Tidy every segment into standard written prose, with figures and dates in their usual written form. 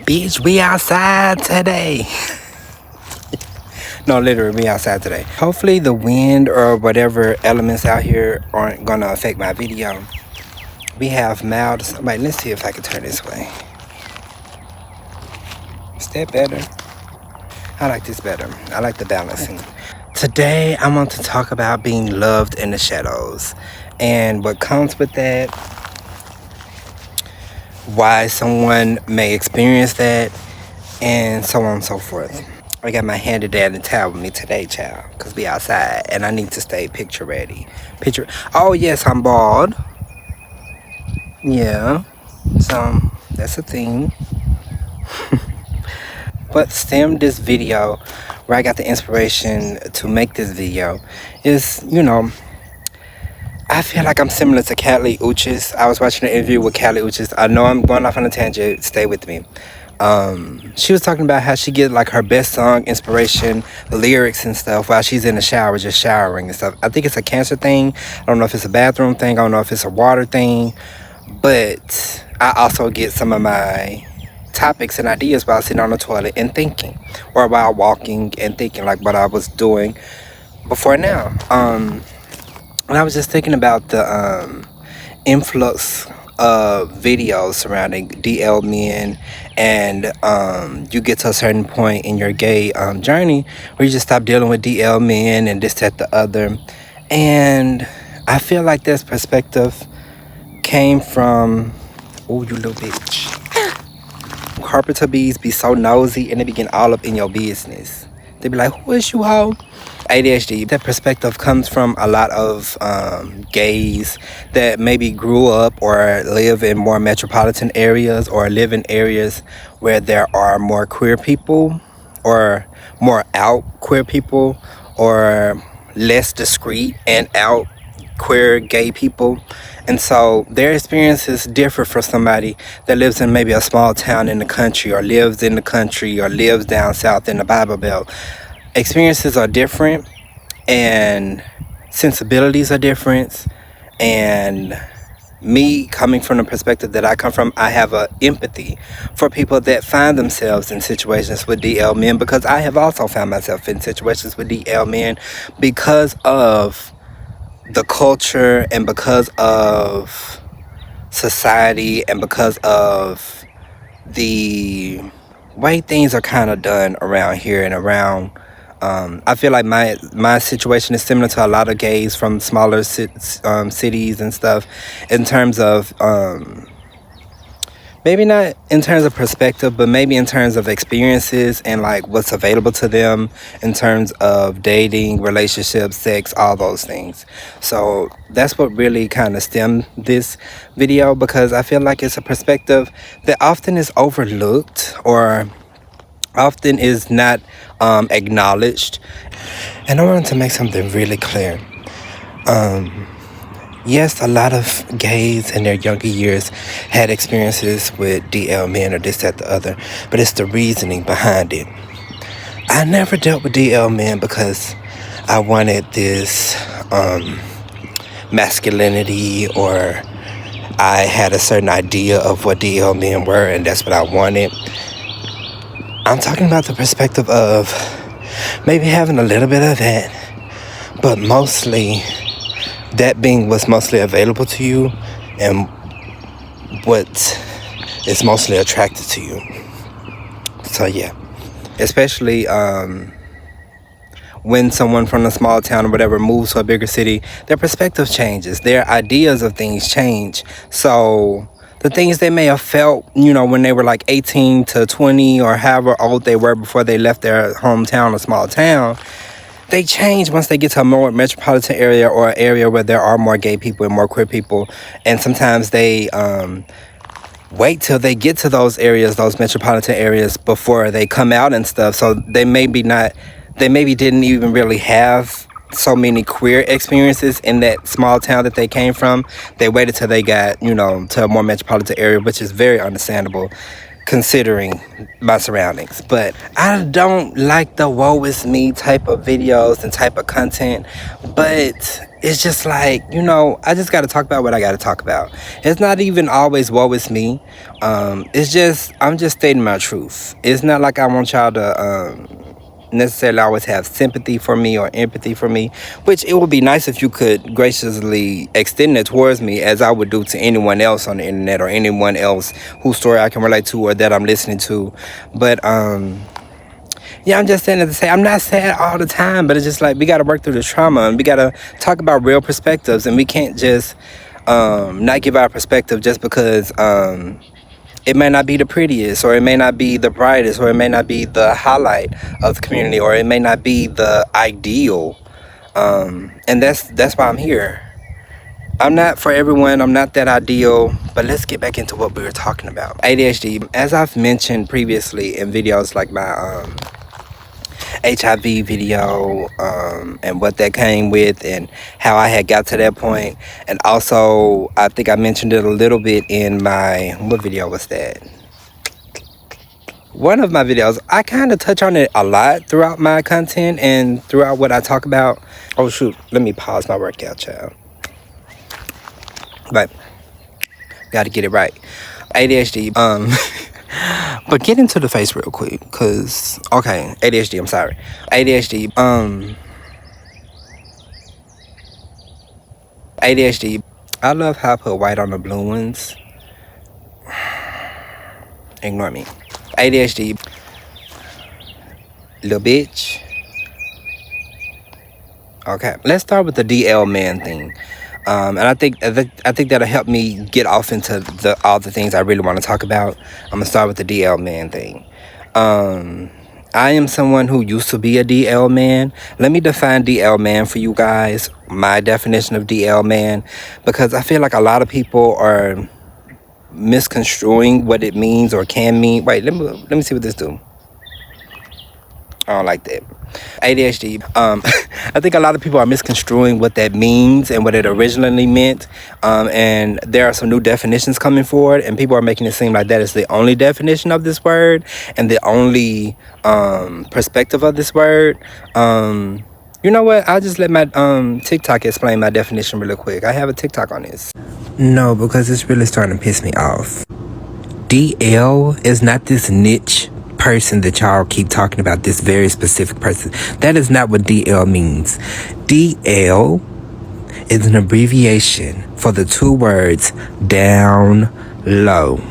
Bitch, we outside today. No, literally, we outside today. Hopefully the wind or whatever elements out here aren't gonna affect my video. We have mild. Wait, let's see if I can turn this way. Is that better? I like this better. I like the balancing. Today, I want to talk about being loved in the shadows and what comes with that, why someone may experience that, and so on and so forth. I got my handy dandy towel with me today, child, because we outside and I need to stay picture ready. Oh, yes, I'm bald. Yeah, so that's a thing. But this video, where I got the inspiration to make this video, is, I feel like I'm similar to Kali Uchis. I was watching an interview with Kali Uchis. I know I'm going off on a tangent. Stay with me. She was talking about how she get like her best song inspiration, lyrics and stuff while she's in the shower, just showering and stuff. I think it's a cancer thing. I don't know if it's a bathroom thing. I don't know if it's a water thing. But I also get some of my topics and ideas while sitting on the toilet and thinking, or while walking and thinking, like what I was doing before now. And I was just thinking about the influx of videos surrounding DL men, and you get to a certain point in your gay journey where you just stop dealing with DL men and this, that, the other. And I feel like this perspective came from, oh, you little bitch. Carpenter bees be so nosy and they be getting all up in your business. They be like, who is you, hoe? ADHD, that perspective comes from a lot of gays that maybe grew up or live in more metropolitan areas or live in areas where there are more queer people or more out queer people or less discreet and out queer gay people. And so their experiences differ for somebody that lives in maybe a small town in the country or lives in the country or lives down south in the Bible Belt. Experiences are different and sensibilities are different. And me coming from the perspective that I come from, I have a empathy for people that find themselves in situations with DL men, because I have also found myself in situations with DL men because of the culture and because of society and because of the way things are kind of done around here and around. I feel like my situation is similar to a lot of gays from smaller cities and stuff, in terms of maybe not in terms of perspective, but maybe in terms of experiences and like what's available to them in terms of dating, relationships, sex, all those things. So that's what really kind of stemmed this video, because I feel like it's a perspective that often is overlooked or often is not acknowledged. And I wanted to make something really clear. Yes, a lot of gays in their younger years had experiences with DL men or this, that, the other, but it's the reasoning behind it. I never dealt with DL men because I wanted this masculinity, or I had a certain idea of what DL men were and that's what I wanted. I'm talking about the perspective of maybe having a little bit of that, but mostly that being what's mostly available to you and what is mostly attracted to you. So yeah, especially when someone from a small town or whatever moves to a bigger city, their perspective changes, their ideas of things change. So the things they may have felt, when they were like 18 to 20 or however old they were before they left their hometown or small town, they change once they get to a more metropolitan area or an area where there are more gay people and more queer people. And sometimes they wait till they get to those areas, those metropolitan areas, before they come out and stuff. So they maybe didn't even really have so many queer experiences in that small town that they came from. They waited till they got, to a more metropolitan area, which is very understandable. considering my surroundings. But I don't like the woe is me type of videos and type of content. But it's just like, I just got to talk about what I got to talk about. It's not even always woe is me. It's just, I'm just stating my truth. It's not like I want y'all to necessarily always have sympathy for me or empathy for me, which it would be nice if you could graciously extend it towards me, as I would do to anyone else on the internet or anyone else whose story I can relate to or that I'm listening to. But yeah, I'm just saying that to say I'm not sad all the time, but it's just like we got to work through the trauma and we got to talk about real perspectives, and we can't just not give our perspective just because it may not be the prettiest, or it may not be the brightest, or it may not be the highlight of the community, or it may not be the ideal. And that's why I'm here. I'm not for everyone. I'm not that ideal. But let's get back into what we were talking about. ADHD. As I've mentioned previously in videos like my HIV video, and what that came with and how I had got to that point. And also, I think I mentioned it a little bit in my, what video was that? One of my videos. I kind of touch on it a lot throughout my content and throughout what I talk about. Oh shoot, let me pause my workout, child. But, gotta get it right. ADHD, but get into the face real quick, cause okay, ADHD. I'm sorry, ADHD. ADHD. I love how I put white on the blue ones. Ignore me. ADHD. Little bitch. Okay, let's start with the DL man thing. And I think that'll help me get off into all the things I really want to talk about. I'm gonna start with the DL man thing. I am someone who used to be a DL man. Let me define DL man for you guys. My definition of DL man, because I feel like a lot of people are misconstruing what it means or can mean. Wait, let me see what this do. I don't like that. ADHD. I think a lot of people are misconstruing what that means and what it originally meant. And there are some new definitions coming forward, and people are making it seem like that is the only definition of this word and the only perspective of this word. You know what? I'll just let my TikTok explain my definition really quick. I have a TikTok on this. No, because it's really starting to piss me off. DL is not this niche person that y'all keep talking about, this very specific person. That is not what DL means. DL is an abbreviation for the two words down low.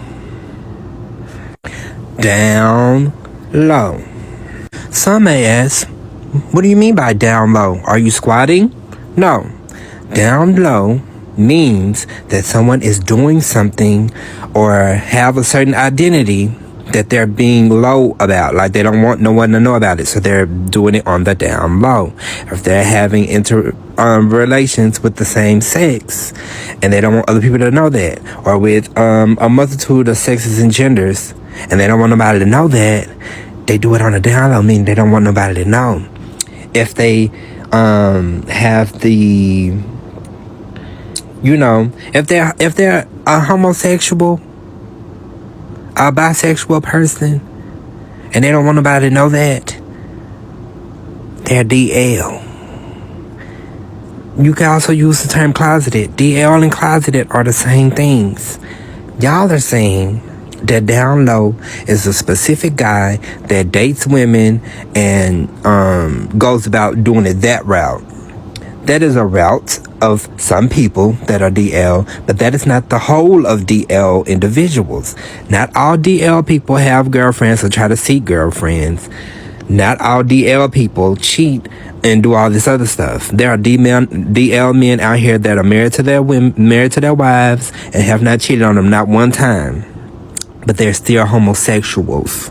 Down low. Some may ask, what do you mean by down low? Are you squatting? No. Down low means that someone is doing something or have a certain identity that they're being low about, like they don't want no one to know about it, so they're doing it on the down low. If they're having relations with the same sex and they don't want other people to know that, or with a multitude of sexes and genders and they don't want nobody to know that, they do it on the down low, meaning they don't want nobody to know. If they have the, if they're a homosexual, a bisexual person, and they don't want nobody to know that, they're DL. You can also use the term closeted. DL and closeted are the same things. Y'all are saying that down low is a specific guy that dates women and goes about doing it that route. That is a route of some people that are DL, but that is not the whole of DL individuals. Not all DL people have girlfriends or try to seek girlfriends. Not all DL people cheat and do all this other stuff. There are DL men out here that are married to their women, married to their wives, and have not cheated on them not one time, but they're still homosexuals,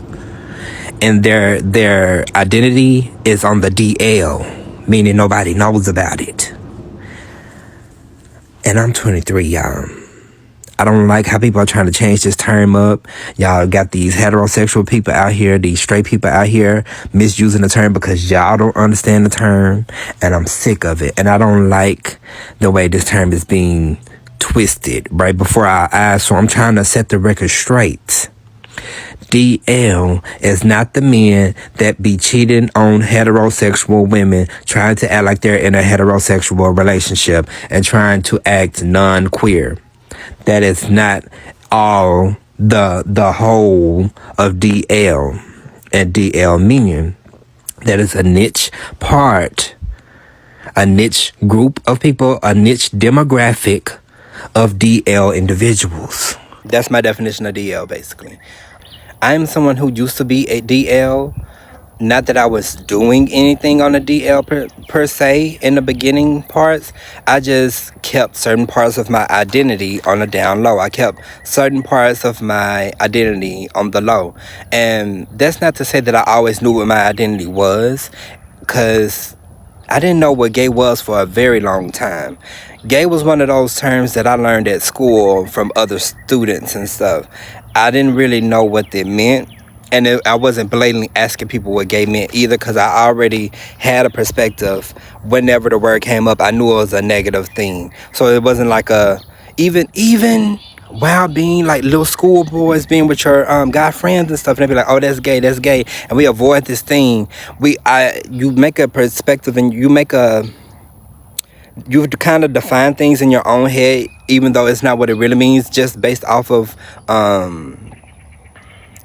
and their identity is on the DL. Meaning nobody knows about it. And I'm 23, y'all. I don't like how people are trying to change this term up. Y'all got these heterosexual people out here, these straight people out here misusing the term because y'all don't understand the term. And I'm sick of it. And I don't like the way this term is being twisted right before our eyes. So I'm trying to set the record straight. DL is not the men that be cheating on heterosexual women, trying to act like they're in a heterosexual relationship and trying to act non-queer. That is not all the whole of DL and DL meaning. That is a niche part, a niche group of people, a niche demographic of DL individuals. That's my definition of DL, basically. I'm someone who used to be a DL. Not that I was doing anything on a DL per se in the beginning parts. I just kept certain parts of my identity on the down low. I kept certain parts of my identity on the low. And that's not to say that I always knew what my identity was, because I didn't know what gay was for a very long time. Gay was one of those terms that I learned at school from other students and stuff. I didn't really know what it meant. And I wasn't blatantly asking people what gay meant either, because I already had a perspective. Whenever the word came up, I knew it was a negative thing. So it wasn't like even while being like little schoolboys, being with your guy friends and stuff, and they be like, oh, that's gay, and we avoid this thing. You make a perspective, and you kind of define things in your own head, even though it's not what it really means, just based off of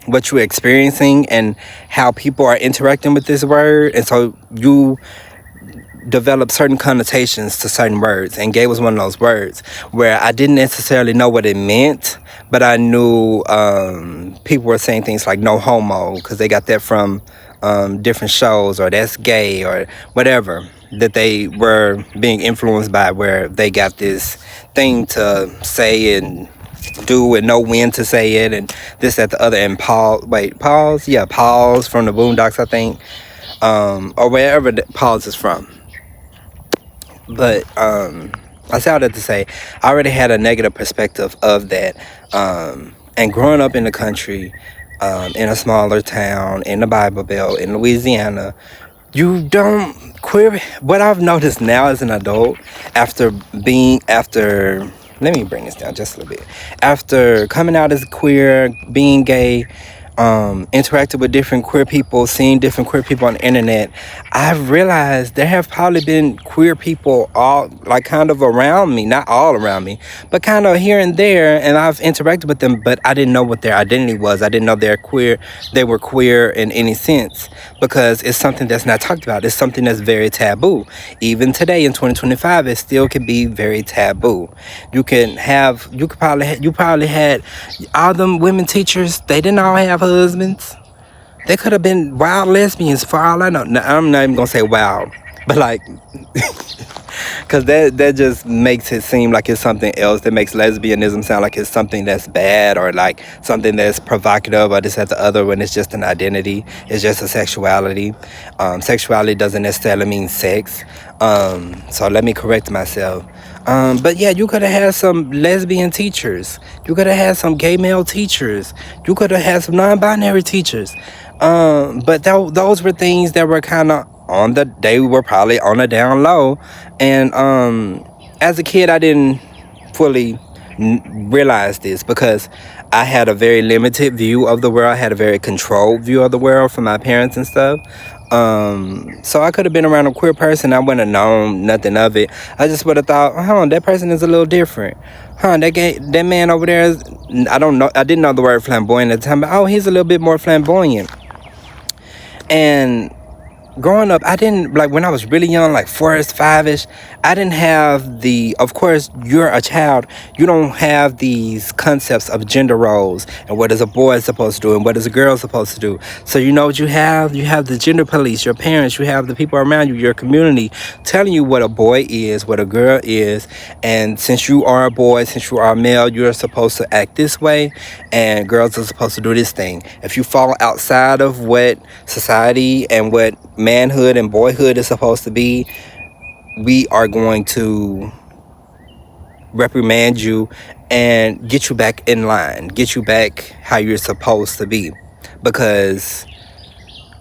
what you're experiencing and how people are interacting with this word. And so you develop certain connotations to certain words, and gay was one of those words where I didn't necessarily know what it meant, but I knew people were saying things like no homo because they got that from different shows, or that's gay, or whatever that they were being influenced by, where they got this thing to say and do and know when to say it, and this, that, the other. And Paul's from the Boondocks, I think, or wherever Paul's is from. But I say all that to say, I already had a negative perspective of that, and growing up in the country, in a smaller town in the Bible Belt in Louisiana, what I've noticed now as an adult, after let me bring this down just a little bit. After coming out as queer, being gay, interacted with different queer people, seeing different queer people on the internet, I've realized there have probably been queer people all, like, kind of around me, not all around me, but kind of here and there, and I've interacted with them, but I didn't know what their identity was. I didn't know they were queer in any sense, because it's something that's not talked about. It's something that's very taboo. Even today in 2025, it still can be very taboo. You probably had all them women teachers, they didn't all have husbands. They could have been wild lesbians for all I know. Now, I'm not even gonna say wild, but like, because that just makes it seem like it's something else. That makes lesbianism sound like it's something that's bad, or like something that's provocative, or this, that, the other, when it's just an identity. It's just a sexuality. Sexuality doesn't necessarily mean sex. So let me correct myself. But yeah, you could have had some lesbian teachers. You could have had some gay male teachers. You could have had some non-binary teachers. But those were things that were kind of they were probably on a down low. And as a kid, I didn't fully realize this, because I had a very limited view of the world. I had a very controlled view of the world from my parents and stuff. So I could have been around a queer person. I wouldn't have known nothing of it. I just would have thought, that person is a little different. That man over there is, I don't know. I didn't know the word flamboyant at the time, but he's a little bit more flamboyant. And growing up, I didn't, like, when I was really young, like 4-ish, 5-ish, I didn't have of course, you're a child, you don't have these concepts of gender roles and what is a boy supposed to do and what is a girl supposed to do. So you know what you have the gender police, your parents, you have the people around you, your community, telling you what a boy is, what a girl is. And since you are a boy, since you are a male, you're supposed to act this way, and girls are supposed to do this thing. If you fall outside of what society and what manhood and boyhood is supposed to be, we are going to reprimand you and get you back in line, get you back how you're supposed to be. Because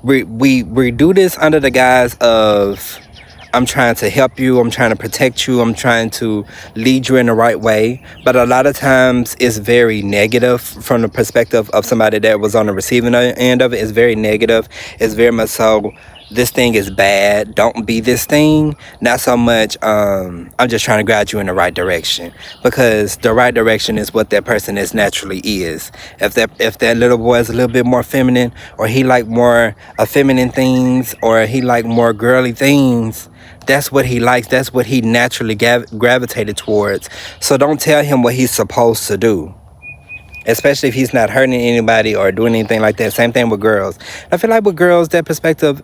we do this under the guise of I'm trying to help you, I'm trying to protect you, I'm trying to lead you in the right way. But a lot of times it's very negative from the perspective of somebody that was on the receiving end of it. It's very negative. It's very much so, this thing is bad, don't be this thing. Not so much I'm just trying to guide you in the right direction, because the right direction is what that person is naturally is. If that little boy is a little bit more feminine, or he like more feminine things, or he like more girly things, that's what he likes, that's what he naturally gravitated towards. So don't tell him what he's supposed to do, especially if he's not hurting anybody or doing anything like that. Same thing with girls. I feel like with girls, that perspective,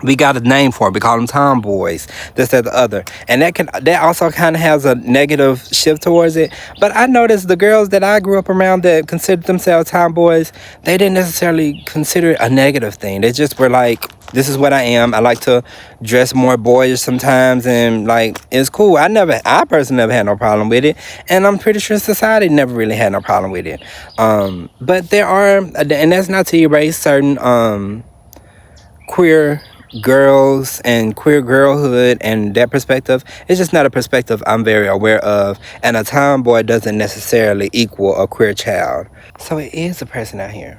we got a name for it. We call them tomboys, this, that, the other, and that also kind of has a negative shift towards it. But I noticed the girls that I grew up around that considered themselves tomboys, they didn't necessarily consider it a negative thing. They just were like, this is what I am. I like to dress more boyish sometimes, and like, it's cool. I personally never had no problem with it, and I'm pretty sure society never really had no problem with it. But there are, and that's not to erase certain queer girls and queer girlhood, and that perspective is just not a perspective I'm very aware of. And a tomboy doesn't necessarily equal a queer child. So it is a person out here.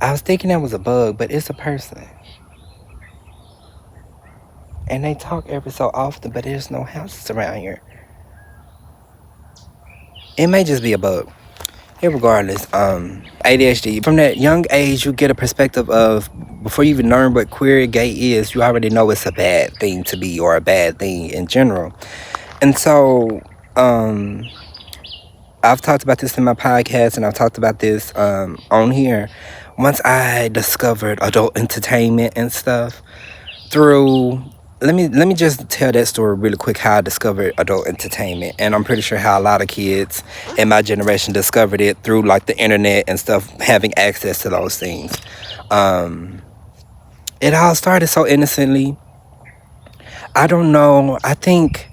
I was thinking that was a bug, but it's a person. And they talk every so often, but there's no houses around here. It may just be a bug. Regardless, ADHD, from that young age, you get a perspective of, before you even learn what queer gay is, you already know it's a bad thing to be, or a bad thing in general. And so I've talked about this in my podcast, and I've talked about this on here. Once I discovered adult entertainment and stuff through, let me just tell that story really quick, how I discovered adult entertainment. And I'm pretty sure how a lot of kids in my generation discovered it through like the internet and stuff, having access to those things. It all started so innocently. I don't know, I think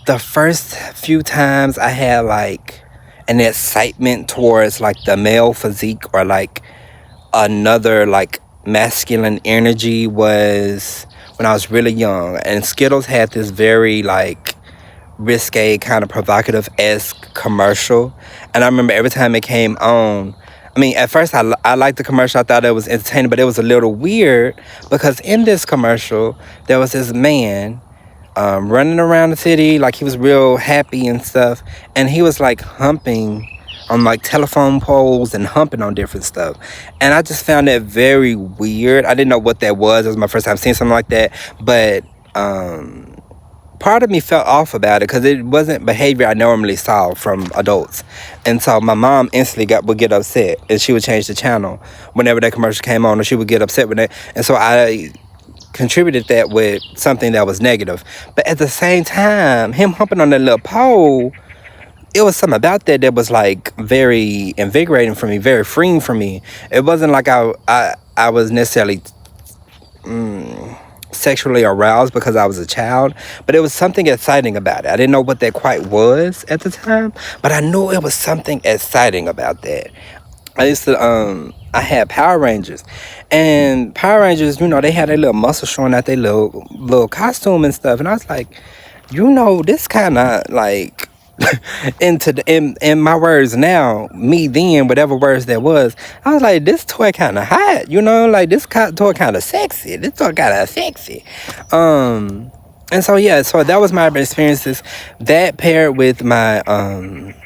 the first few times I had like an excitement towards like the male physique, or like another like masculine energy, was when I was really young, and Skittles had this very like risque, kind of provocative-esque commercial. And I remember every time it came on, I mean, at first I liked the commercial. I thought it was entertaining, but it was a little weird, because in this commercial there was this man running around the city like he was real happy and stuff, and he was like humping on like telephone poles and humping on different stuff. And I just found that very weird. I didn't know what that was. It was my first time seeing something like that. But part of me felt off about it, because it wasn't behavior I normally saw from adults. And so my mom instantly would get upset, and she would change the channel whenever that commercial came on, or she would get upset with it. And so I contributed that with something that was negative. But at the same time, him humping on that little pole, it was something about that was like very invigorating for me, very freeing for me. It wasn't like I was necessarily sexually aroused because I was a child, but it was something exciting about it. I didn't know what that quite was at the time, but I knew it was something exciting about that. I used to I had Power Rangers, and Power Rangers, they had their little muscle showing out their little costume and stuff, and I was like, this kind of like in my words now, me then, whatever words that was, I was like, this toy kind of hot, like this toy kind of sexy, this toy kind of sexy. And so yeah, so that was my experiences, that paired with my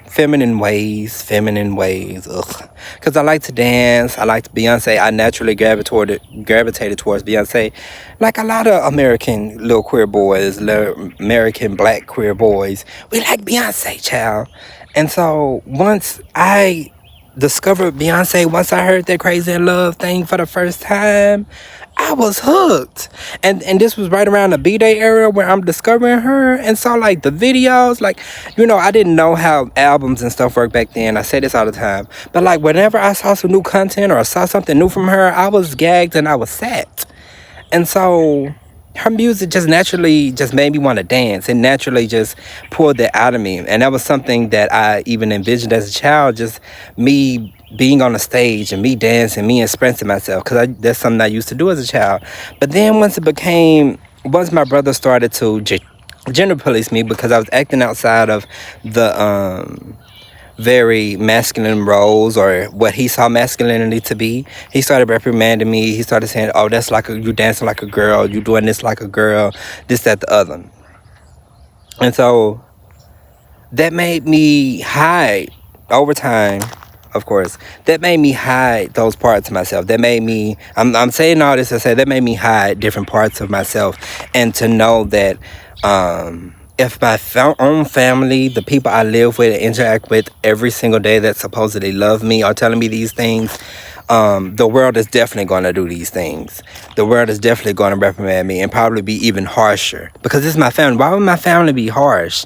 feminine ways, because I like to dance. I like Beyonce. I naturally gravitated towards Beyonce, like a lot of American little queer boys, little American black queer boys. We like Beyonce, child. And so once I discovered Beyonce, once I heard that Crazy in Love thing for the first time, I was hooked. And this was right around the B-Day era where I'm discovering her. And so like the videos, like, I didn't know how albums and stuff work back then. I say this all the time. But like whenever I saw some new content, or I saw something new from her, I was gagged and I was set. And so her music just naturally just made me want to dance. It naturally just pulled that out of me. And that was something that I even envisioned as a child, just me being on the stage and me dancing, me expressing myself, because that's something I used to do as a child. But then once it became once my brother started to gender police me because I was acting outside of the very masculine roles or what he saw masculinity to be. He started reprimanding me. He started saying, "Oh, that's like you dancing like a girl. You doing this like a girl. This, that, the other." And so that made me hide over time. Of course, that made me hide those parts of myself. That made me. I'm saying all this to say that made me hide different parts of myself, and to know that if my own family, the people I live with and interact with every single day that supposedly love me, are telling me these things, the world is definitely going to do these things. The world is definitely going to reprimand me and probably be even harsher because this is my family. Why would my family be harsh?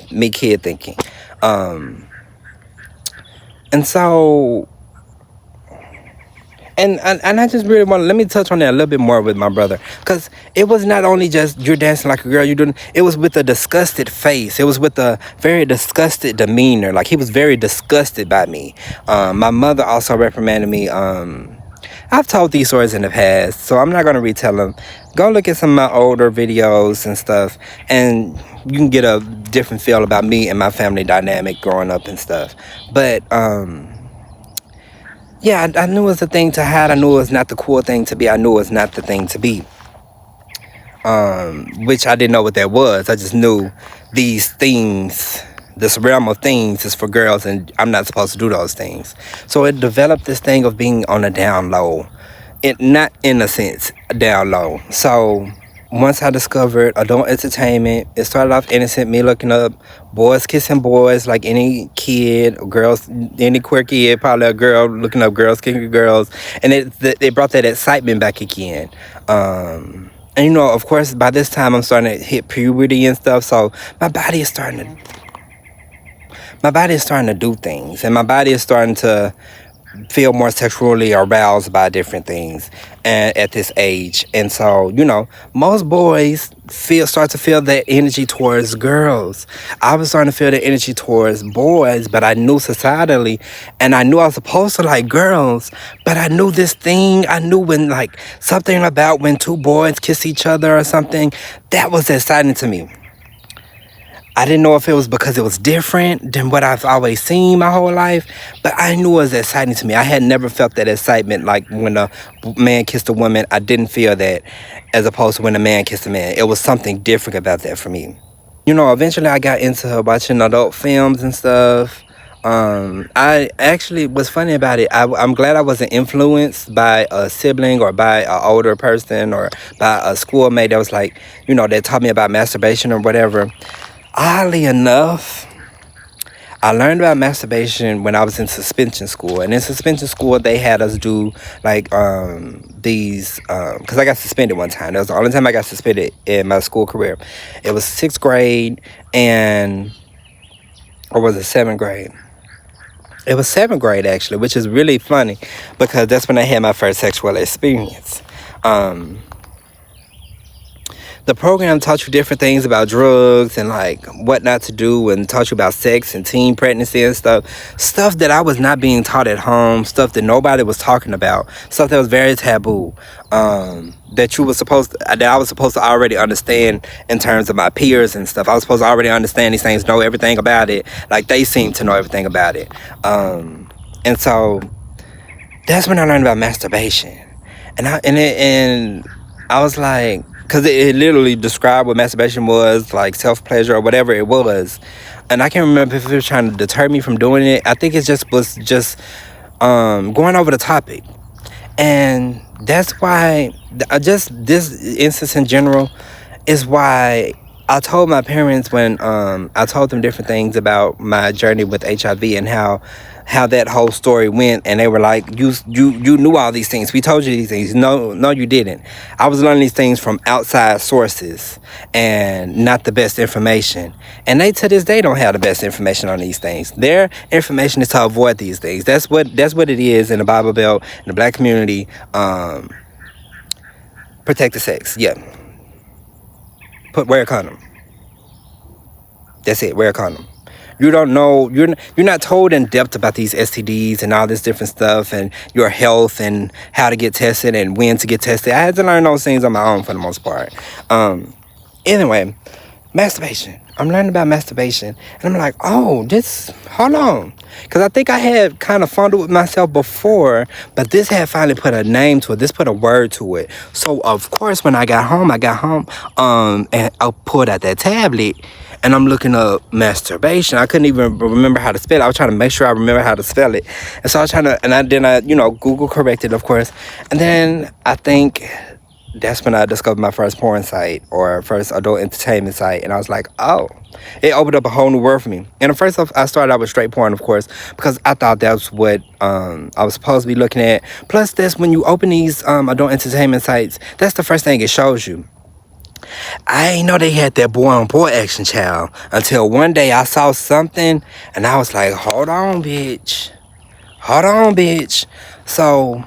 Me kid thinking. And so, and I just really want to let me touch on that a little bit more with my brother, because it was not only just you're dancing like a girl, you're doing. It was with a disgusted face. It was with a very disgusted demeanor. Like he was very disgusted by me. My mother also reprimanded me. I've told these stories in the past, so I'm not gonna retell them. Go look at some of my older videos and stuff, and you can get a different feel about me and my family dynamic growing up and stuff. But yeah, I knew it was the thing to hide. I knew it was not the cool thing to be. I knew it was not the thing to be. Which I didn't know what that was. I just knew these things, this realm of things is for girls, and I'm not supposed to do those things. So it developed this thing of being on a down low. It not in a sense down low. So once I discovered adult entertainment, it started off innocent, me looking up boys kissing boys like any kid, or girls, any queer kid, probably a girl looking up girls kissing girls, and it brought that excitement back again. And you know, of course, by this time I'm starting to hit puberty and stuff, so my body is starting to do things, and my body is starting to feel more sexually aroused by different things and at this age. And so, you know, most boys start to feel that energy towards girls. I was starting to feel the energy towards boys, but I knew societally, and I knew I was supposed to like girls, but I knew this thing. I knew when, like, something about when two boys kiss each other or something, that was exciting to me. I didn't know if it was because it was different than what I've always seen my whole life, but I knew it was exciting to me. I had never felt that excitement like when a man kissed a woman. I didn't feel that as opposed to when a man kissed a man. It was something different about that for me. You know, eventually I got into watching adult films and stuff. I actually, what's funny about it, I'm glad I wasn't influenced by a sibling or by an older person or by a schoolmate that was like, you know, that taught me about masturbation or whatever. Oddly enough, I learned about masturbation when I was in suspension school. And in suspension school, they had us do like these, because I got suspended one time. That was the only time I got suspended in my school career. It was sixth grade or was it seventh grade? It was seventh grade actually, which is really funny because that's when I had my first sexual experience. The program taught you different things about drugs and like what not to do, and taught you about sex and teen pregnancy and stuff that I was not being taught at home, stuff that nobody was talking about, stuff that was very taboo, that I was supposed to already understand in terms of my peers and stuff. I was supposed to already understand these things, know everything about it, like they seemed to know everything about it. And so that's when I learned about masturbation, and I was like, because it literally described what masturbation was, like self-pleasure or whatever it was. And I can't remember if it was trying to deter me from doing it. I think it was just going over the topic. And that's why, just this instance in general is why I told my parents when I told them different things about my journey with HIV and how that whole story went, and they were like, you knew all these things, we told you these things. No, you didn't. I was learning these things from outside sources and not the best information, and they to this day don't have the best information on these things. Their information is to avoid these things. That's what it is in the Bible Belt, in the black community. Protect the sex. Yeah, wear a condom. That's it, wear a condom. You don't know, you're not told in depth about these STDs and all this different stuff and your health and how to get tested and when to get tested. I had to learn those things on my own for the most part. Anyway, masturbation. I'm learning about masturbation. And I'm like, oh, hold on. Because I think I had kind of fondled with myself before, but this had finally put a name to it. This put a word to it. So, of course, when I got home, and I pulled out that tablet, and I'm looking up masturbation. I couldn't even remember how to spell it. I was trying to make sure I remember how to spell it. And so I was trying to, Google corrected, of course. And then I think that's when I discovered my first porn site or first adult entertainment site. And I was like, oh, it opened up a whole new world for me. And at first I started out with straight porn, of course, because I thought that was what I was supposed to be looking at. Plus, that's when you open these adult entertainment sites, that's the first thing it shows you. I ain't know they had that boy on boy action, child, until one day I saw something and I was like, hold on, bitch. So,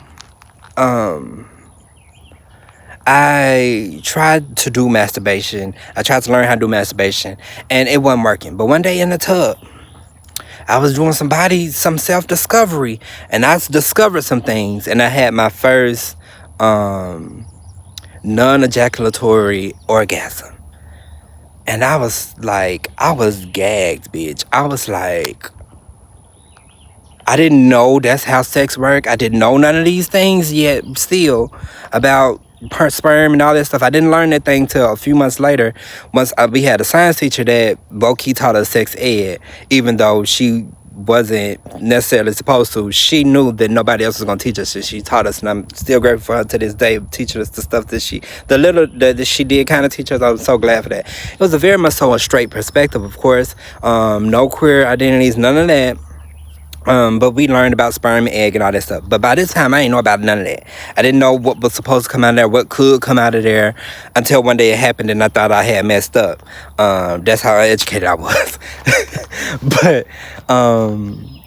I tried to do masturbation. I tried to learn how to do masturbation, and it wasn't working. But one day in the tub, I was doing some self-discovery, and I discovered some things, and I had my first non-ejaculatory orgasm. And I was gagged, bitch. I was like, I didn't know that's how sex worked. I didn't know none of these things yet still about sperm and all that stuff. I didn't learn that thing till a few months later. Once we had a science teacher that low-key taught us sex ed, even though she wasn't necessarily supposed to. She knew that nobody else was going to teach us, and she taught us, and I'm still grateful for her to this day, teaching us the stuff that she did kind of teach us. I was so glad for that. It was a very much so a straight perspective, of course. No queer identities, none of that. But we learned about sperm and egg and all that stuff. But by this time, I didn't know about none of that. I didn't know what was supposed to come out of there, what could come out of there, until one day it happened and I thought I had messed up. That's how educated I was. But,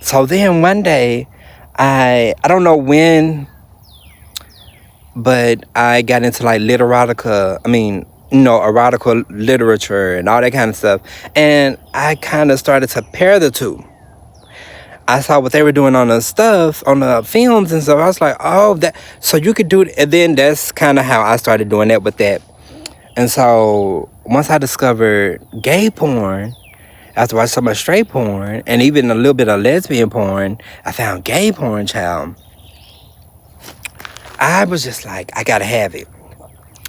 so then one day, I don't know when, but I got into like erotica literature and all that kind of stuff. And I kind of started to pair the two. I saw what they were doing on the stuff, on the films and stuff. I was like, oh, so you could do it. And then that's kind of how I started doing that with that. And so once I discovered gay porn, after watching so much straight porn, and even a little bit of lesbian porn, I found gay porn, child. I was just like, I gotta have it.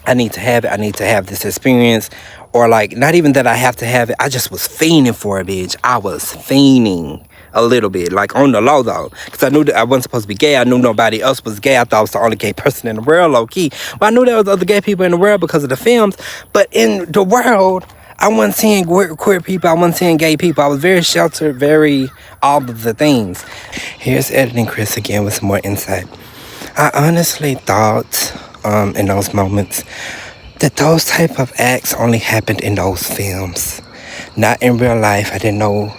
I need to have it. I need to have this experience. Or like, not even that I have to have it. I just was fiending for it, bitch. I was fiending a little bit, like on the low though, because I knew that I wasn't supposed to be gay. I knew nobody else was gay. I thought I was the only gay person in the world, low key. But I knew there was other gay people in the world because of the films. But in the world, I wasn't seeing queer people. I wasn't seeing gay people. I was very sheltered, very all of the things. Here's Editing Chris again with some more insight. I honestly thought in those moments that those type of acts only happened in those films, not in real life. I didn't know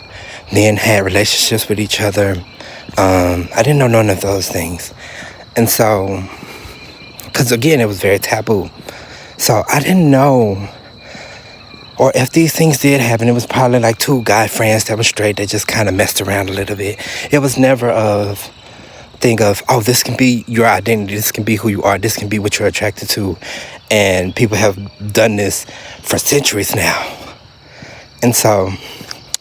men had relationships with each other. I didn't know none of those things. And so, because again, it was very taboo. So I didn't know, or if these things did happen, it was probably like two guy friends that were straight that just kind of messed around a little bit. It was never thing of, oh, this can be your identity, this can be who you are, this can be what you're attracted to. And people have done this for centuries now. And so,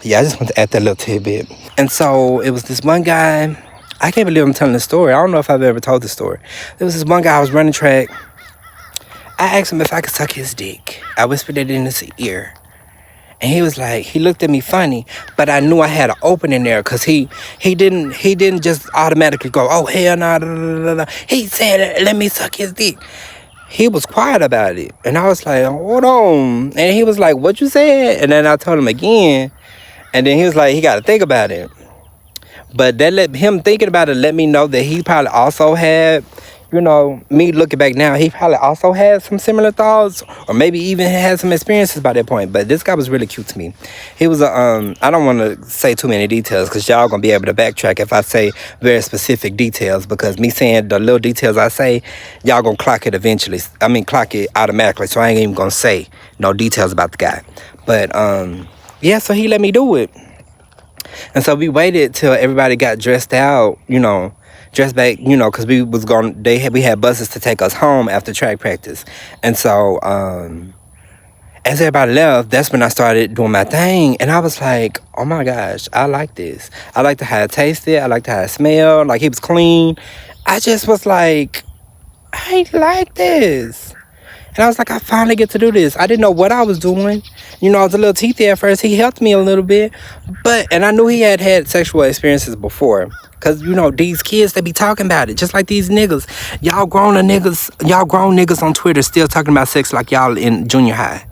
yeah, I just want to add that little tidbit. And so it was this one guy. I can't believe I'm telling this story. I don't know if I've ever told this story. There was this one guy. I was running track. I asked him if I could suck his dick. I whispered it in his ear. And he was like, he looked at me funny, but I knew I had an opening there because he didn't just automatically go, oh, hell no. He said, let me suck his dick. He was quiet about it. And I was like, hold on. And he was like, what you said? And then I told him again. And then he was like, he got to think about it. But that let him thinking about it let me know that he probably also had, me looking back now, he probably also had some similar thoughts, or maybe even had some experiences by that point. But this guy was really cute to me. He was I don't want to say too many details because y'all gonna be able to backtrack if I say very specific details, because me saying the little details I say, y'all gonna clock it eventually. Clock it automatically. So I ain't even gonna say no details about the guy. But yeah, so he let me do it. And so we waited till everybody got dressed out, dressed back, because we had buses to take us home after track practice. And so, as everybody left, that's when I started doing my thing. And I was like, oh my gosh, I like this. I liked how it tasted. I liked how it smelled. Like, it was clean. I just was like, I like this. And I was like, I finally get to do this. I didn't know what I was doing. I was a little teethy at first. He helped me a little bit. And I knew he had had sexual experiences before. Because, these kids, they be talking about it. Just like these niggas. Y'all grown niggas on Twitter still talking about sex like y'all in junior high.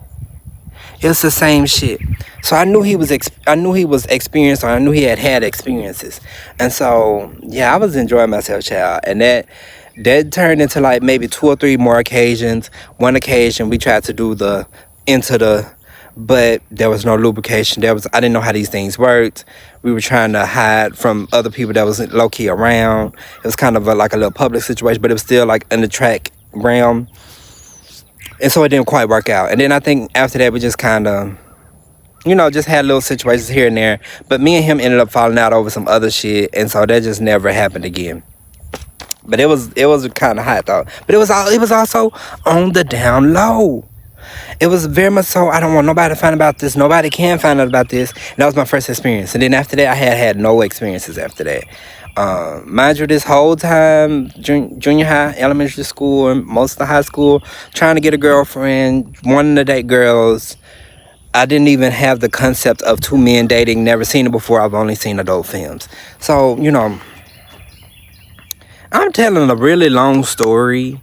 It's the same shit. So I knew he was experienced, or I knew he had experiences. And so, yeah, I was enjoying myself, child. And that turned into like maybe 2 or 3 more occasions. One occasion we tried to do but there was no lubrication. I didn't know how these things worked. We were trying to hide from other people that was low key around. It was kind of like a little public situation, but it was still like in the track realm. And so it didn't quite work out. And then I think after that we just kind of, just had little situations here and there. But me and him ended up falling out over some other shit, and so that just never happened again. But it was kind of hot though. But it was also on the down low. It was very much so, I don't want nobody to find out about this. Nobody can find out about this. And that was my first experience. And then after that, I had no experiences after that. Mind you, this whole time, junior high, elementary school, and most of the high school, trying to get a girlfriend, wanting to date girls. I didn't even have the concept of 2 men dating. Never seen it before. I've only seen adult films. So, I'm telling a really long story,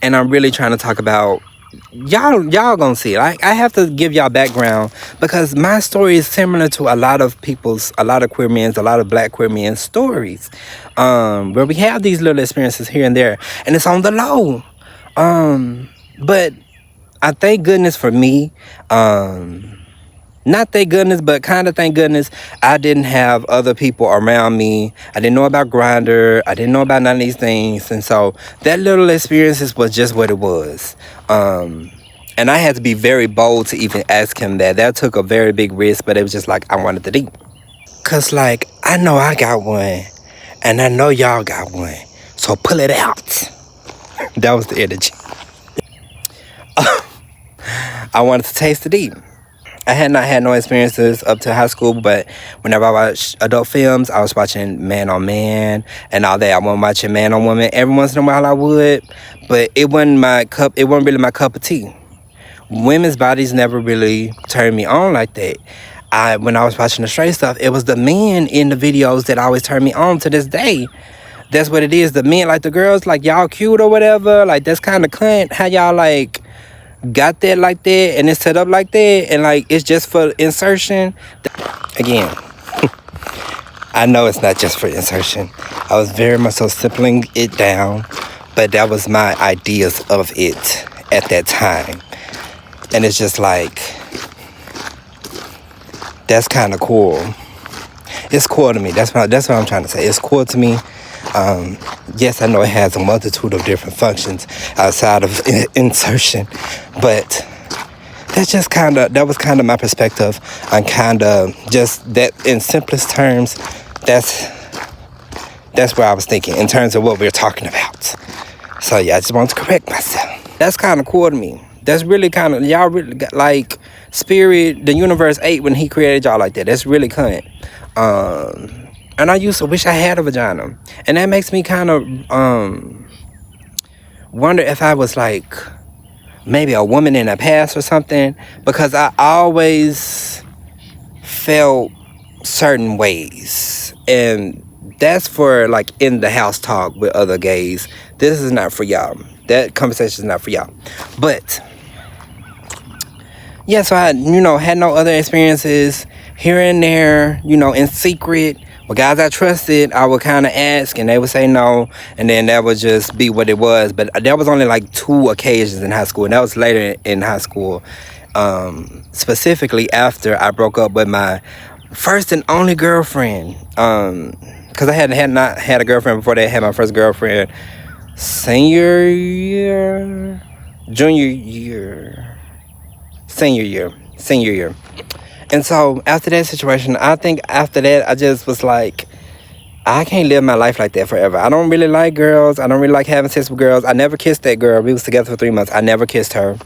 and I'm really trying to talk about y'all gonna see it. I have to give y'all background because my story is similar to a lot of queer men's, a lot of black queer men's stories, where we have these little experiences here and there, and it's on the low. But I thank goodness for me. Not thank goodness, but kind of thank goodness I didn't have other people around me. I didn't know about Grindr. I didn't know about none of these things. And so that little experiences was just what it was. And I had to be very bold to even ask him that. That took a very big risk, but it was just like I wanted to do. Because, like, I know I got one, and I know y'all got one. So pull it out. That was the energy. I wanted to taste the deep. I had not had no experiences up to high school, but whenever I watched adult films, I was watching Man on Man and all that. I wasn't watching Man on Woman. Every once in a while I would, but it wasn't really my cup of tea. Women's bodies never really turned me on like that. When I was watching the straight stuff, it was the men in the videos that always turned me on to this day. That's what it is. The men, like the girls, like y'all cute or whatever, like that's kind of cunt. How y'all like got that like that and it's set up like that and like it's just for insertion. Again, I know it's not just for insertion. I was very much so simpling it down, but that was my ideas of it at that time. And it's just like, that's kind of cool. It's cool to me. That's what I'm trying to say. It's cool to me. Yes, I know it has a multitude of different functions outside of insertion, but that was kind of my perspective on kind of just that in simplest terms. That's where I was thinking in terms of what we're talking about. So yeah, I just want to correct myself. That's kind of cool to me. That's really kind of, y'all really got, like, spirit, the universe ate when he created y'all like that. That's really cunt. And I used to wish I had a vagina. And that makes me kind of wonder if I was like maybe a woman in the past or something. Because I always felt certain ways. And that's for like in the house talk with other gays. This is not for y'all. That conversation is not for y'all. But yeah, so I, had no other experiences here and there, in secret. But guys I trusted, I would kind of ask, and they would say no, and then that would just be what it was. But there was only like 2 occasions in high school, and that was later in high school, specifically after I broke up with my first and only girlfriend. Because I had not had a girlfriend before that. I had my first girlfriend senior year. And so after that situation, I think after that, I just was like, I can't live my life like that forever. I don't really like girls. I don't really like having sex with girls. I never kissed that girl. We was together for 3 months. I never kissed her.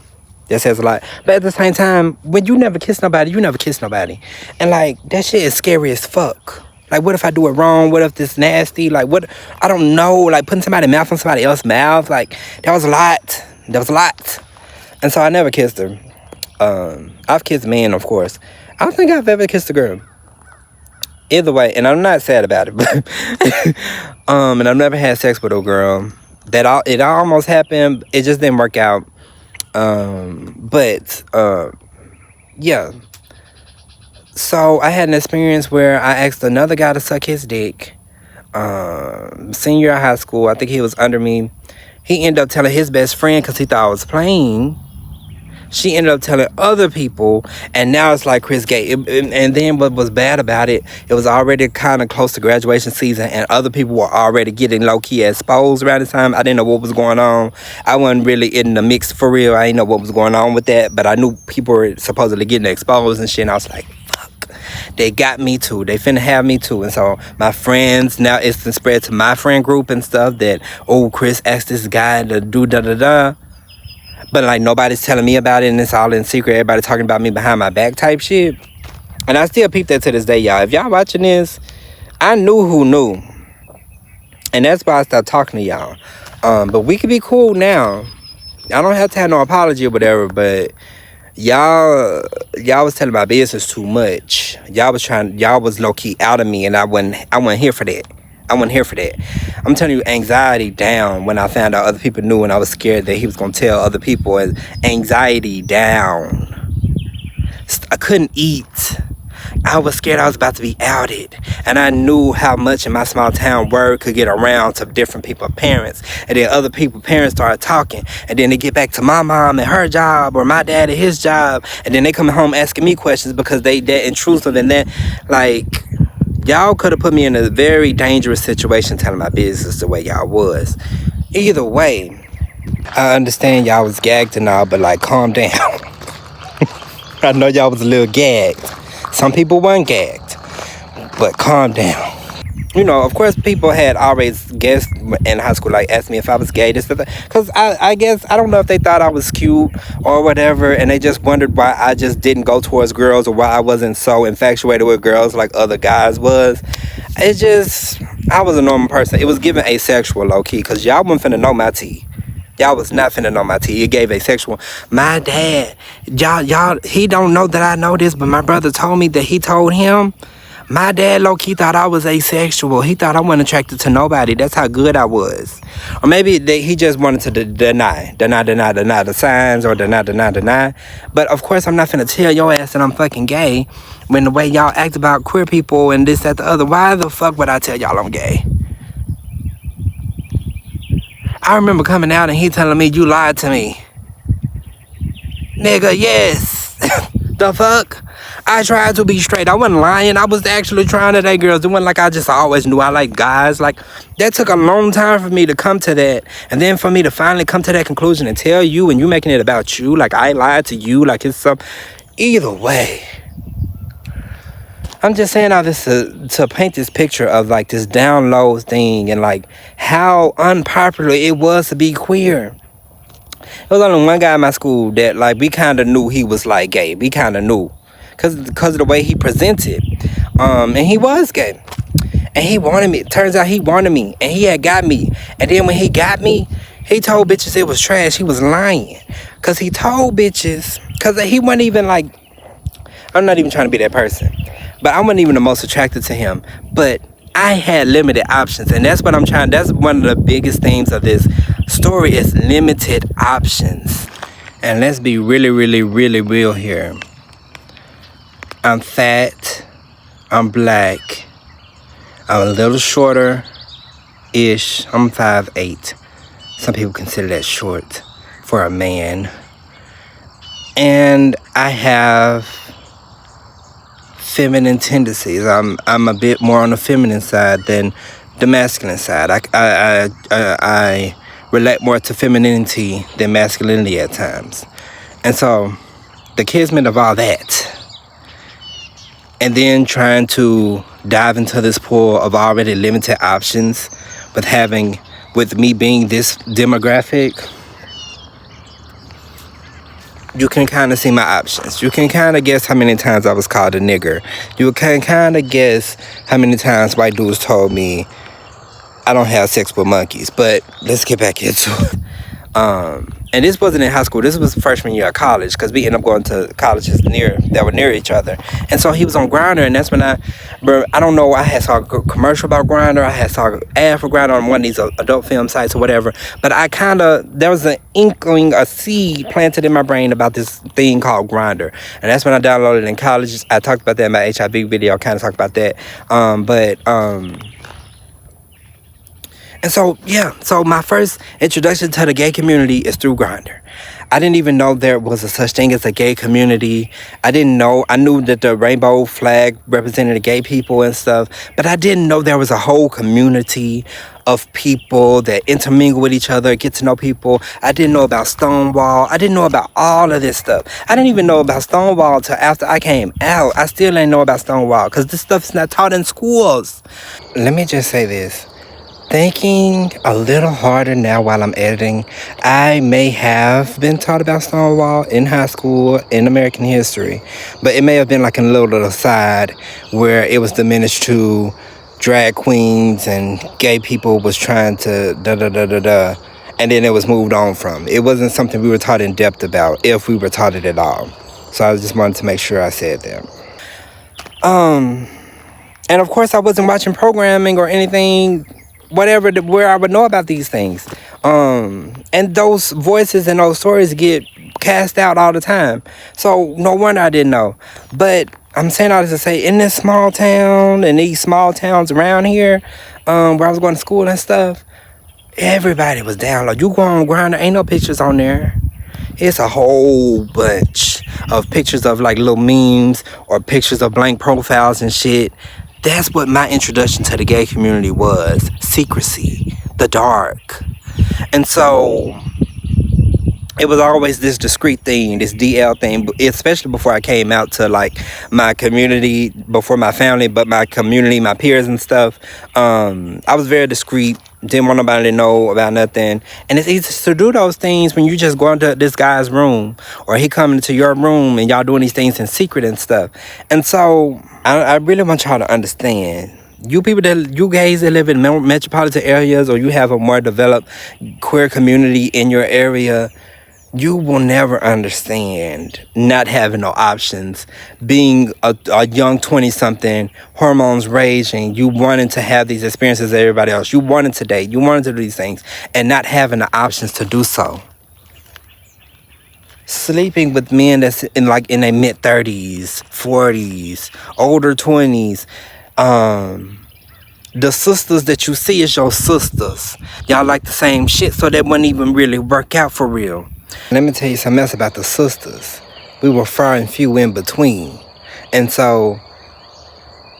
That says a lot. But at the same time, when you never kiss nobody, you never kiss nobody. And like, that shit is scary as fuck. Like, what if I do it wrong? What if this nasty? Like, what? I don't know. Like, putting somebody's mouth on somebody else's mouth. Like, that was a lot. That was a lot. And so I never kissed her. I've kissed men, of course. I don't think I've ever kissed a girl. Either way, and I'm not sad about it, but and I've never had sex with a girl. It almost happened. It just didn't work out. But yeah. So I had an experience where I asked another guy to suck his dick. Senior year of high school, I think he was under me. He ended up telling his best friend because he thought I was playing. She ended up telling other people, and now it's like Chris Gay. And then what was bad about it, it was already kind of close to graduation season, and other people were already getting low-key exposed around the time. I didn't know what was going on. I wasn't really in the mix for real. I didn't know what was going on with that, but I knew people were supposedly getting exposed and shit, and I was like, fuck. They got me too. They finna have me too. And so my friends, now it's been spread to my friend group and stuff that, oh, Chris asked this guy to do da-da-da. But, like, nobody's telling me about it, and it's all in secret. Everybody talking about me behind my back type shit. And I still peep that to this day, y'all. If y'all watching this, I knew who knew. And that's why I stopped talking to y'all. But we could be cool now. I don't have to have no apology or whatever, but y'all was telling my business too much. Y'all was low-key out of me, and I wasn't here for that. I wasn't here for that. I'm telling you, anxiety down when I found out other people knew, and I was scared that he was going to tell other people. Anxiety down. I couldn't eat. I was scared I was about to be outed. And I knew how much in my small town word could get around to different people's parents. And then other people's parents started talking. And then they get back to my mom and her job, or my dad and his job. And then they come home asking me questions because they that intrusive and that, like... Y'all could have put me in a very dangerous situation telling my business the way y'all was. Either way, I understand y'all was gagged and all, but like, calm down. I know y'all was a little gagged. Some people weren't gagged, but calm down. You know, of course, people had always guessed in high school, like, asked me if I was gay, this, that, because I guess, I don't know if they thought I was cute or whatever, and they just wondered why I just didn't go towards girls, or why I wasn't so infatuated with girls like other guys was. It's just, I was a normal person. It was given asexual, low-key, because y'all wasn't finna know my tea. Y'all was not finna know my tea. It gave asexual. My dad, y'all, he don't know that I know this, but my brother told me that he told him. My dad low-key thought I was asexual. He thought I wasn't attracted to nobody. That's how good I was. Or maybe he just wanted to deny the signs, or deny. But of course, I'm not finna tell your ass that I'm fucking gay when the way y'all act about queer people and this, that, the other. Why the fuck would I tell y'all I'm gay? I remember coming out and he telling me, you lied to me. Nigga, yes. The fuck? I tried to be straight. I wasn't lying. I was actually trying to date girls. It wasn't like I just always knew I liked guys. Like, that took a long time for me to come to that. And then for me to finally come to that conclusion and tell you, and you making it about you, like I lied to you, like it's some... Either way. I'm just saying all this to paint this picture of like this down low thing, and like how unpopular it was to be queer. There was only one guy in my school that like we kind of knew he was like gay. We kind of knew. Because of the way he presented. And he was gay. And he wanted me. Turns out he wanted me. And he had got me. And then when he got me, he told bitches it was trash. He was lying. Because he told bitches. Because he wasn't even like... I'm not even trying to be that person. But I wasn't even the most attracted to him. But I had limited options. And that's what I'm trying... That's one of the biggest themes of this story is limited options. And let's be really, really, really real here. I'm fat, I'm black, I'm a little shorter-ish, I'm 5'8". Some people consider that short for a man. And I have feminine tendencies. I'm a bit more on the feminine side than the masculine side. I relate more to femininity than masculinity at times. And so, the kismet of all that and then trying to dive into this pool of already limited options with me being this demographic, you can kind of see my options. You can kind of guess how many times I was called a nigger. You can kind of guess how many times white dudes told me I don't have sex with monkeys. But let's get back into it. And this wasn't in high school. This was freshman year of college, because we ended up going to colleges that were near each other. And so he was on Grindr, and that's when I don't know, I had saw a commercial about Grindr. I had saw an ad for Grindr on one of these adult film sites or whatever. But there was an inkling, a seed planted in my brain about this thing called Grindr. And that's when I downloaded it in college. I talked about that in my HIV video. I kind of talked about that. And so my first introduction to the gay community is through Grindr. I didn't even know there was a such thing as a gay community. I knew that the rainbow flag represented the gay people and stuff, but I didn't know there was a whole community of people that intermingle with each other, get to know people. I didn't know about Stonewall. I didn't know about all of this stuff. I didn't even know about Stonewall till after I came out. I still didn't know about Stonewall because this stuff is not taught in schools. Let me just say this. Thinking a little harder now while I'm editing, I may have been taught about Stonewall in high school in American history, but it may have been like a little aside where it was diminished to drag queens and gay people was trying to da-da-da-da-da, and then it was moved on from. It wasn't something we were taught in depth about, if we were taught it at all. So I just wanted to make sure I said that. And of course I wasn't watching programming or anything where I would know about these things. And those voices and those stories get cast out all the time. So no wonder I didn't know. But I'm saying all this to say, in this small town and these small towns around here, where I was going to school and stuff, everybody was down low. You go on Grindr, ain't no pictures on there. It's a whole bunch of pictures of like little memes or pictures of blank profiles and shit. That's what my introduction to the gay community was. Secrecy. The dark. And so it was always this discreet thing, this DL thing, especially before I came out to like my community, before my family, but my community, my peers and stuff. I was very discreet. Didn't want nobody to know about nothing. And it's easy to do those things when you just go into this guy's room, or he coming into your room and y'all doing these things in secret and stuff. And so I really want y'all to understand, you gays that live in metropolitan areas, or you have a more developed queer community in your area, you will never understand not having no options, being a young 20-something, hormones raging, you wanting to have these experiences as everybody else. You wanted to date, you wanted to do these things, and not having the options to do so. Sleeping with men that's in their mid-30s, 40s, older 20s. The sisters that you see is your sisters. Y'all like the same shit, so that wouldn't even really work out for real. Let me tell you something else about the sisters. We were far and few in between. And so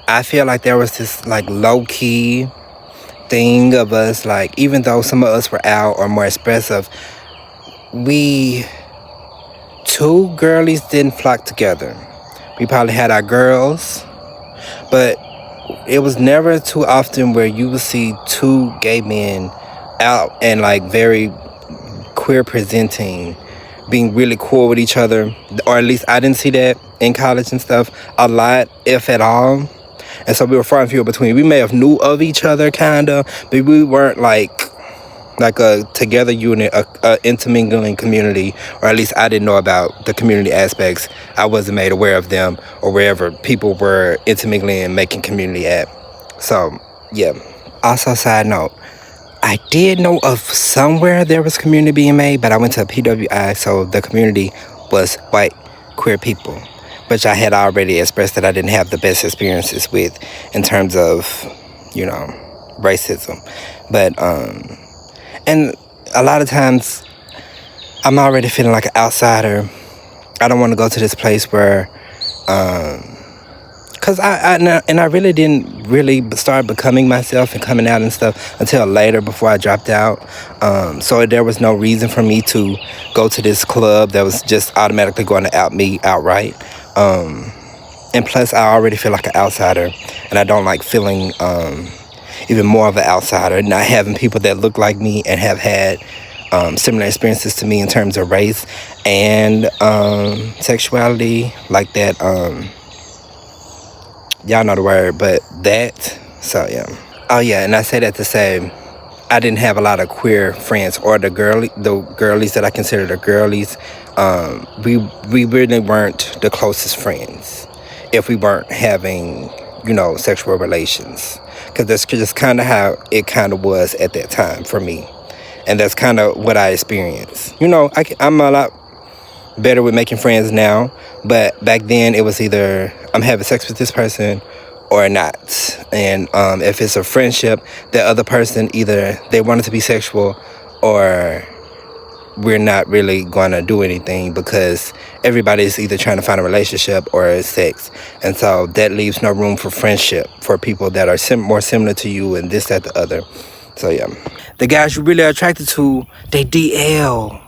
I feel like there was this like low-key thing of us, like, even though some of us were out or more expressive, two girlies didn't flock together. We probably had our girls, but it was never too often where you would see two gay men out and like very queer presenting, being really cool with each other. Or at least I didn't see that in college and stuff a lot, if at all. And so we were far and few between. We may have knew of each other kinda, but we weren't like a together unit, a intermingling community, or at least I didn't know about the community aspects. I wasn't made aware of them, or wherever people were intermingling and making community at. So yeah. Also, side note, I did know of somewhere there was community being made, but I went to a PWI, so the community was white queer people, which I had already expressed that I didn't have the best experiences with in terms of, racism. But and a lot of times I'm already feeling like an outsider. I don't want to go to this place where because I really didn't really start becoming myself and coming out and stuff until later, before I dropped out. So there was no reason for me to go to this club that was just automatically going to out me outright. And plus, I already feel like an outsider, and I don't like feeling even more of an outsider, not having people that look like me and have had similar experiences to me in terms of race and sexuality, like that. Y'all know the word, but that. So yeah. Oh yeah, and I say that to say I didn't have a lot of queer friends, or the girlies that I consider the girlies. We really weren't the closest friends if we weren't having, sexual relations, because that's just kind of how it kind of was at that time for me, and that's kind of what I experienced. I'm a lot better with making friends now, but back then it was either I'm having sex with this person or not. And if it's a friendship, the other person, either they want it to be sexual or we're not really going to do anything, because everybody's either trying to find a relationship or sex. And so that leaves no room for friendship for people that are more similar to you and this, that, the other. So yeah. The guys you really are attracted to, they DL.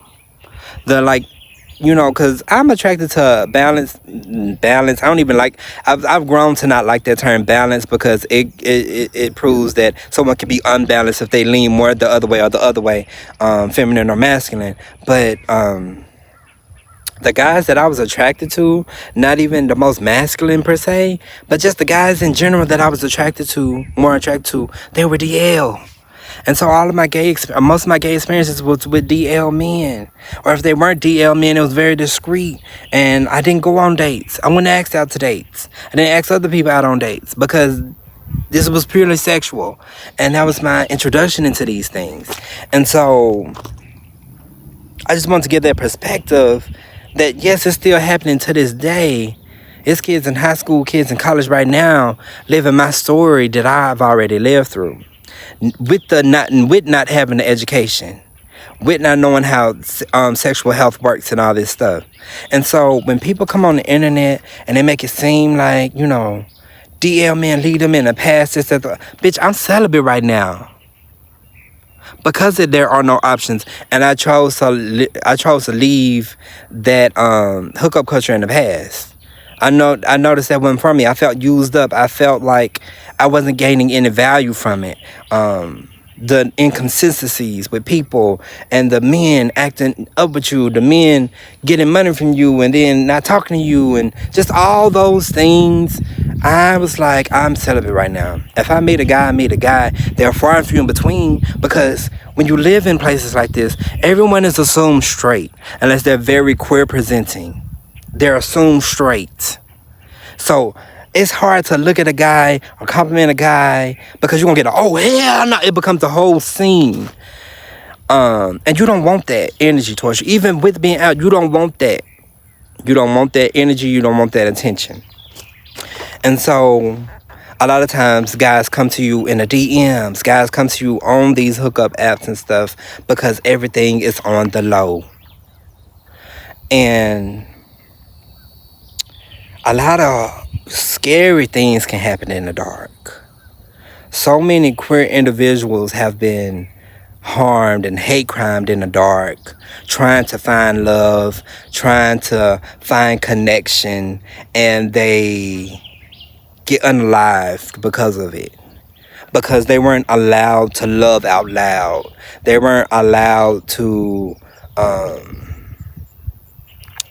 They're like, because I'm attracted to balance. I don't even like. I've grown to not like that term balance, because it proves that someone can be unbalanced if they lean more the other way or the other way, feminine or masculine. But the guys that I was attracted to, not even the most masculine per se, but just the guys in general that I was more attracted to, they were DL. And so most of my gay experiences was with DL men. Or if they weren't DL men, it was very discreet. And I didn't go on dates. I wouldn't ask out to dates. I didn't ask other people out on dates, because this was purely sexual. And that was my introduction into these things. And so I just want to give that perspective that yes, it's still happening to this day. It's kids in high school, kids in college right now living my story that I've already lived through. With not having the education, with not knowing how sexual health works and all this stuff. And so when people come on the internet and they make it seem like, DL men lead them in the past, this, that, bitch, I'm celibate right now, because there are no options, and I chose to leave that hookup culture in the past. I noticed that wasn't for me. I felt used up. I felt like I wasn't gaining any value from it. The inconsistencies with people, and the men acting up with you, the men getting money from you and then not talking to you, and just all those things. I was like, I'm celibate right now. If I meet a guy, I meet a guy. They're far and few in between, because when you live in places like this, everyone is assumed straight unless they're very queer presenting. They're assumed straight. So it's hard to look at a guy or compliment a guy, because you're going to get oh, hell no. It becomes the whole scene. And you don't want that energy towards you. Even with being out, you don't want that. You don't want that energy. You don't want that attention. And so a lot of times guys come to you in the DMs. Guys come to you on these hookup apps and stuff, because everything is on the low. And a lot of scary things can happen in the dark. So many queer individuals have been harmed and hate crimed in the dark, trying to find love, trying to find connection, and they get unalived because of it. Because they weren't allowed to love out loud. They weren't allowed to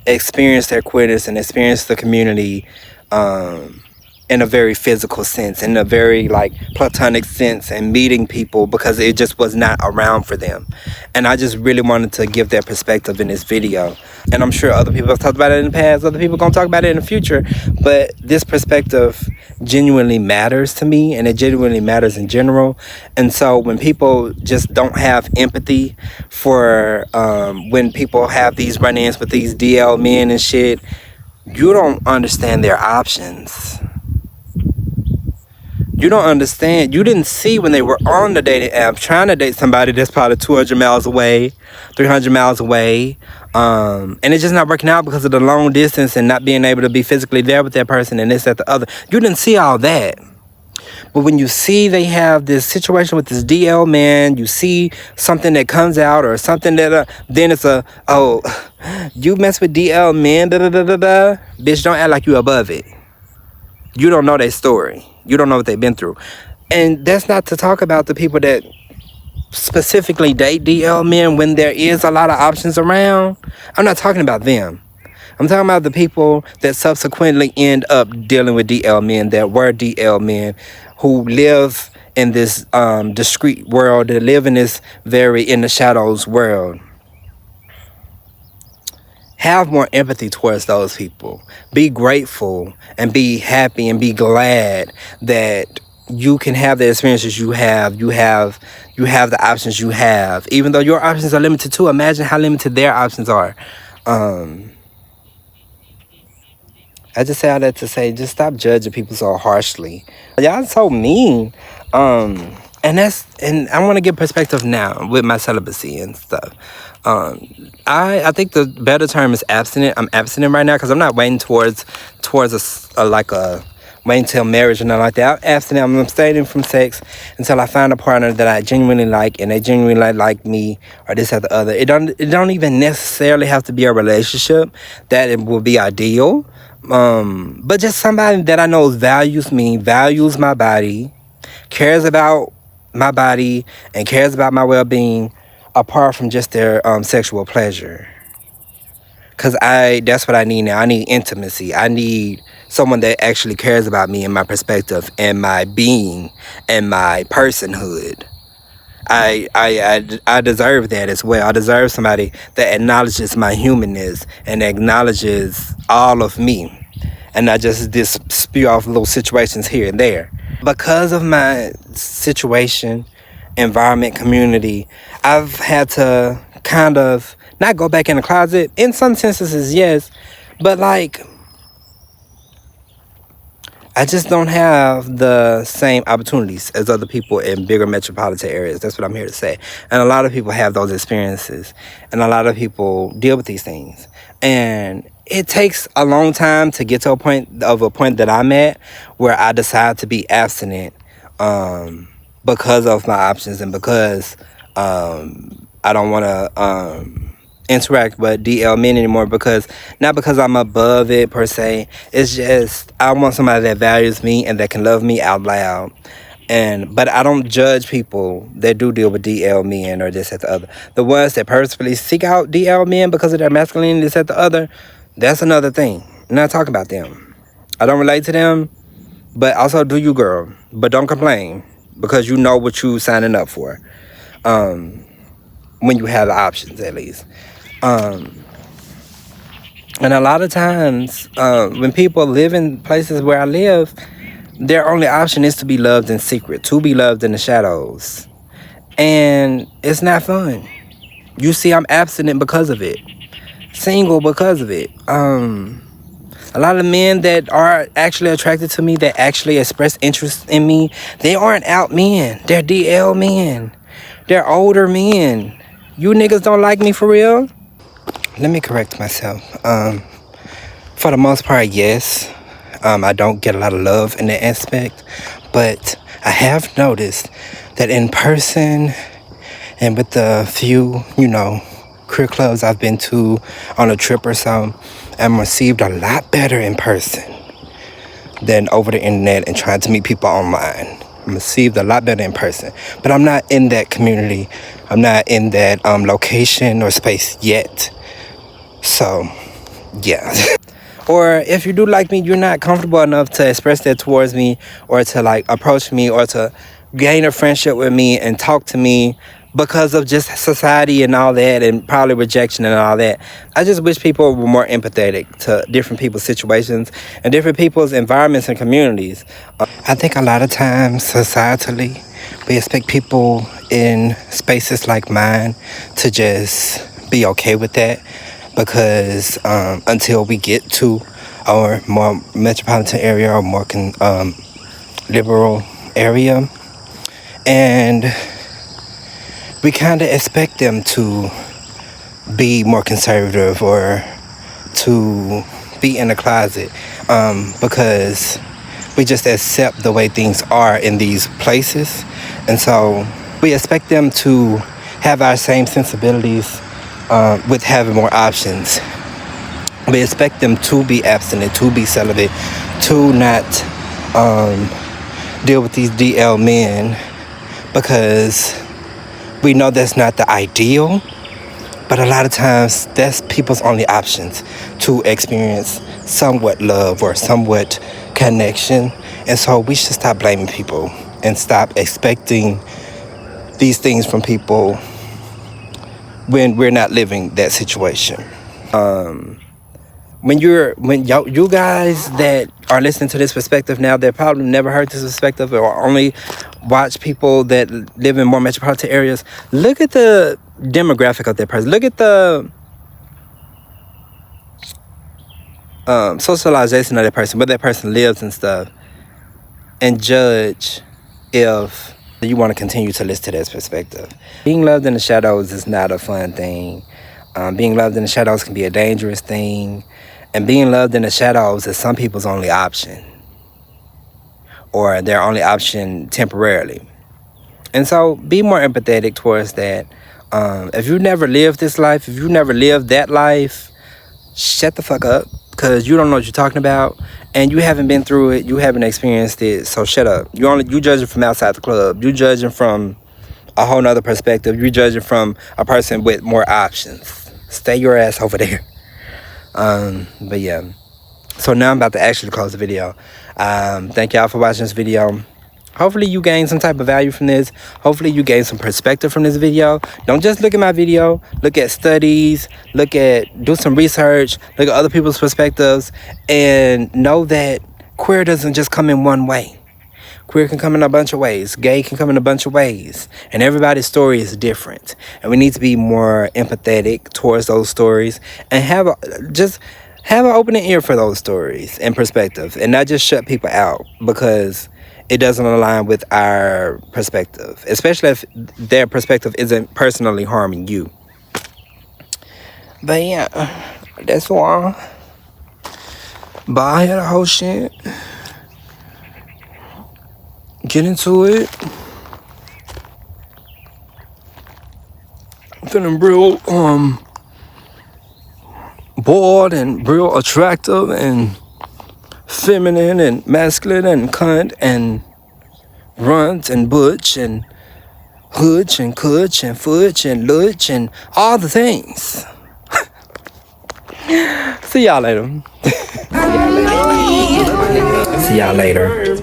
experience their queerness and experience the community in a very physical sense, in a very platonic sense, and meeting people, because it just was not around for them. And I just really wanted to give that perspective in this video. And I'm sure other people have talked about it in the past, other people are going to talk about it in the future, but this perspective genuinely matters to me, and it genuinely matters in general. And so when people just don't have empathy for when people have these run-ins with these DL men and shit, you don't understand their options. You don't understand. You didn't see when they were on the dating app trying to date somebody that's probably 200 miles away, 300 miles away. And it's just not working out because of the long distance and not being able to be physically there with that person and this, that, the other. You didn't see all that. But when you see they have this situation with this DL man, you see something that comes out or something that, then it's you mess with DL men, da da da da da. Bitch, don't act like you above it. You don't know their story. You don't know what they've been through. And that's not to talk about the people that specifically date DL men when there is a lot of options around. I'm not talking about them. I'm talking about the people that subsequently end up dealing with DL men that were DL men who live in this discrete world, that live in this very in the shadows world. Have more empathy towards those people. Be grateful and be happy and be glad that you can have the experiences you have. You have the options you have. Even though your options are limited too, imagine how limited their options are. I just say all that to say, just stop judging people so harshly. Y'all so mean. And I want to get perspective now with my celibacy and stuff. I think the better term is abstinent. I'm abstinent right now because I'm not waiting towards a waiting till marriage or nothing like that. I'm abstinent. I'm abstaining from sex until I find a partner that I genuinely like and they genuinely like me or this or the other. It don't even necessarily have to be a relationship. That it will be ideal. But just somebody that I know values me, values my body, cares about my body, and cares about my well-being apart from just their sexual pleasure. Because that's what I need now. I need intimacy. I need someone that actually cares about me and my perspective and my being and my personhood. I deserve that as well. I deserve somebody that acknowledges my humanness and acknowledges all of me, and not just spew off little situations here and there. Because of my situation, environment, community, I've had to kind of not go back in the closet. In some instances, yes, but like I just don't have the same opportunities as other people in bigger metropolitan areas. That's what I'm here to say. And a lot of people have those experiences. And a lot of people deal with these things. And it takes a long time to get to a point that I'm at where I decide to be abstinent because of my options and because I don't want to interact with DL men anymore, not because I'm above it per se. It's just I want somebody that values me and that can love me out loud. But I don't judge people that do deal with DL men or this at the other. The ones that purposefully seek out DL men because of their masculinity, this at the other, that's another thing. I'm not talking about them. I don't relate to them, but also do you, girl. But don't complain because you know what you signing up for. When you have the options, at least. And a lot of times, when people live in places where I live, their only option is to be loved in secret, to be loved in the shadows. And it's not fun. You see, I'm abstinent because of it. Single because of it. A lot of men that are actually attracted to me, that actually express interest in me, they aren't out men. They're DL men. They're older men. You niggas don't like me for real? Let me correct myself. For the most part, yes. I don't get a lot of love in that aspect. But I have noticed that in person and with the few, queer clubs I've been to on a trip or so, I'm received a lot better in person than over the internet and trying to meet people online. I'm received a lot better in person. But I'm not in that community. I'm not in that location or space yet. So, yeah. Or if you do like me, you're not comfortable enough to express that towards me or to approach me or to gain a friendship with me and talk to me because of just society and all that and probably rejection and all that. I just wish people were more empathetic to different people's situations and different people's environments and communities. I think a lot of times societally we expect people in spaces like mine to just be okay with that because until we get to our more metropolitan area or more liberal area, and we kind of expect them to be more conservative or to be in the closet because we just accept the way things are in these places. And so we expect them to have our same sensibilities with having more options. We expect them to be abstinent, to be celibate, to not deal with these DL men, because we know that's not the ideal, but a lot of times that's people's only options to experience somewhat love or somewhat connection. And so we should stop blaming people and stop expecting these things from people when we're not living that situation. When you guys that are listening to this perspective now, that probably never heard this perspective or only watch people that live in more metropolitan areas, look at the demographic of that person. Look at the socialization of that person, where that person lives and stuff, and judge if you want to continue to listen to this perspective. Being loved in the shadows is not a fun thing. Being loved in the shadows can be a dangerous thing. And being loved in the shadows is some people's only option, or their only option temporarily. And so be more empathetic towards that. If you never lived this life, if you never lived that life, shut the fuck up, because you don't know what you're talking about, and you haven't been through it, you haven't experienced it, so shut up. You judging from outside the club. You judging from a whole nother perspective. You judging from a person with more options. Stay your ass over there. But yeah, so now I'm about to actually close the video. Thank y'all for watching this video. Hopefully you gain some type of value from this. Hopefully you gain some perspective from this video. Don't just look at my video. Look at studies. Do some research. Look at other people's perspectives. And know that queer doesn't just come in one way. Queer can come in a bunch of ways. Gay can come in a bunch of ways. And everybody's story is different. And we need to be more empathetic towards those stories. And have an open ear for those stories and perspectives. And not just shut people out because it doesn't align with our perspective. Especially if their perspective isn't personally harming you. But yeah, that's all. Bye, the whole shit. Get into it. I'm feeling real bored and real attractive and feminine and masculine and cunt and runt and butch and hooch and cutch and fudge and lutch and all the things. See y'all later. See y'all later.